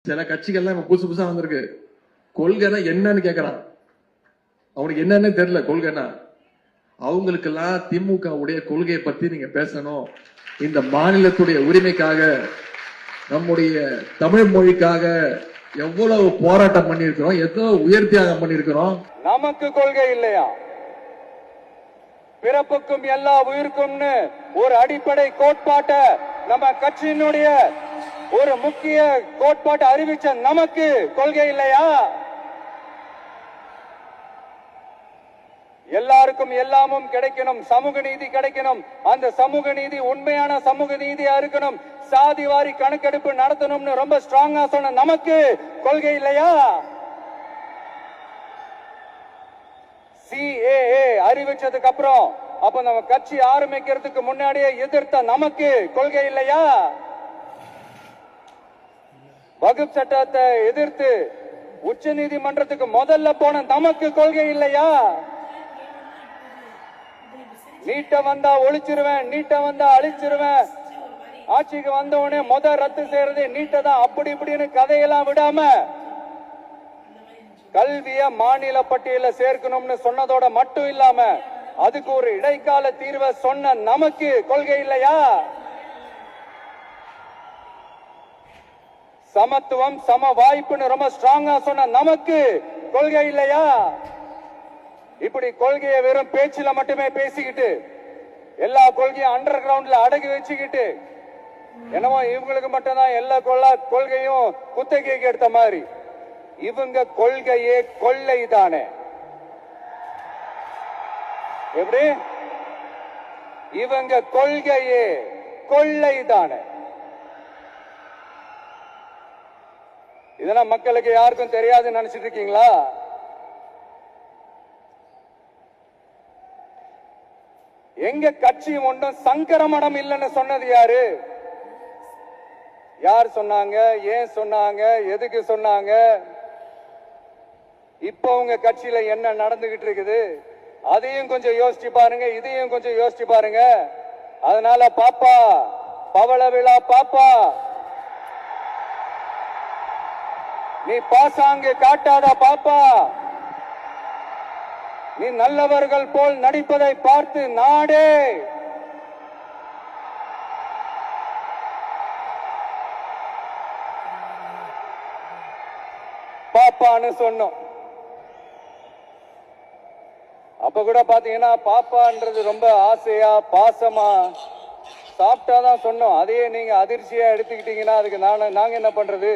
சில கட்சிகள்லாம் இப்ப புதுசு புதுசா வந்திருக்கு. கொள்கைனா என்னன்னு கேக்குறான். அவனுக்கு என்னன்னு தெரியல கொள்கைனா. அவங்களுக்கெல்லாம் திமுக உடைய கொள்கையை பத்தி நீங்க பேசணும். இந்த மாநிலத்துடைய உரிமைக்காக, நம்முடைய தமிழ் மொழிக்காக எவ்வளவு போராட்டம் பண்ணிருக்கிறோம், எவ்வளவு உயர் தியாகம் பண்ணிருக்கிறோம். நமக்கு கொள்கை இல்லையா? பிறப்புக்கும் எல்லா உயிருக்கும்னு ஒரு அடிப்படை கோட்பாட்டை நம்ம கட்சியினுடைய ஒரு முக்கிய கோட்பாட்டை அறிவிச்ச நமக்கு கொள்கை இல்லையா? எல்லாருக்கும் எல்லாமும் கிடைக்கணும், சமூக நீதி கிடைக்கணும். அந்த சமூக நீதி உண்மையான சமூக நீதியா இருக்கணும். சாதி வாரி கணக்கெடுப்பு நடத்தணும்னு ரொம்ப ஸ்ட்ராங்கா சொன்ன நமக்கு கொள்கை இல்லையா? CAA அறிவிச்சதுக்கு அப்புறம் அப்ப நம்ம கட்சி ஆரம்பிக்கிறதுக்கு முன்னாடியே எதிர்த்த நமக்கு கொள்கை இல்லையா? வகுப்பு சட்டத்தை எதிர்த்து உச்ச நீதிமன்றத்துக்கு முதல்ல போன நமக்கு கொள்கை இல்லையா? நீட்ட வந்தா ஒழிச்சிருவேன், நீட்ட வந்தா அழிச்சிருவேன், ஆட்சிக்கு வந்த உடனே ரத்து செய்யறது நீட்ட தான், அப்படி இப்படின்னு கதையெல்லாம் விடாம கல்விய மாநில பட்டியல சேர்க்கணும்னு சொன்னதோட மட்டும் இல்லாம அதுக்கு ஒரு இடைக்கால தீர்வை சொன்ன நமக்கு கொள்கை இல்லையா? சமத்துவம் சம வாய்ப்புன்னு ரொம்ப ஸ்ட்ராங்கா சொன்ன நமக்கு கொள்கை இல்லையா? இப்படி கொள்கையை வெறும் பேச்சுல மட்டுமே பேசிக்கிட்டு எல்லா கொள்கையும் அண்டர் கிரவுண்ட்ல அடக்கி வச்சுக்கிட்டு என்னமோ இவங்களுக்கு மட்டும்தான் எல்லா கொள்கையும் குத்தகைக்கு எடுத்த மாதிரி. இவங்க கொள்கையே கொள்ளை தானே. எப்படி? இவங்க கொள்கையே கொள்ளை தானே. இதெல்லாம் மக்களுக்கு யாருக்கும் தெரியாதுன்னு நினைச்சிட்டு இருக்கீங்களா? எங்க கட்சி ஒன்றும் சங்கரமடம் இல்லைன்னு சொன்னது யாரு? யார் சொன்னாங்க? ஏன் சொன்னாங்க? எதுக்கு சொன்னாங்க? இப்ப உங்க கட்சியில என்ன நடந்துகிட்டு இருக்குது அதையும் கொஞ்சம் யோசிச்சு பாருங்க, இதையும் கொஞ்சம் யோசிச்சு பாருங்க. அதனால பாப்பா, பவள விழா பாப்பா, நீ பாசாங்கு காட்டாத பாப்பா. நீ நல்லவர்கள் போல் நடிப்பதை பார்த்து நாடே பாப்பான்னு சொன்னோம். அப்ப கூட பாத்தீங்கன்னா பாப்பான்றது ரொம்ப ஆசையா பாசமா சாப்பிட்டாதான் சொன்னோம். அதையே நீங்க அதிர்ச்சியா எடுத்துக்கிட்டீங்கன்னா அதுக்கு நாங்க என்ன பண்றது?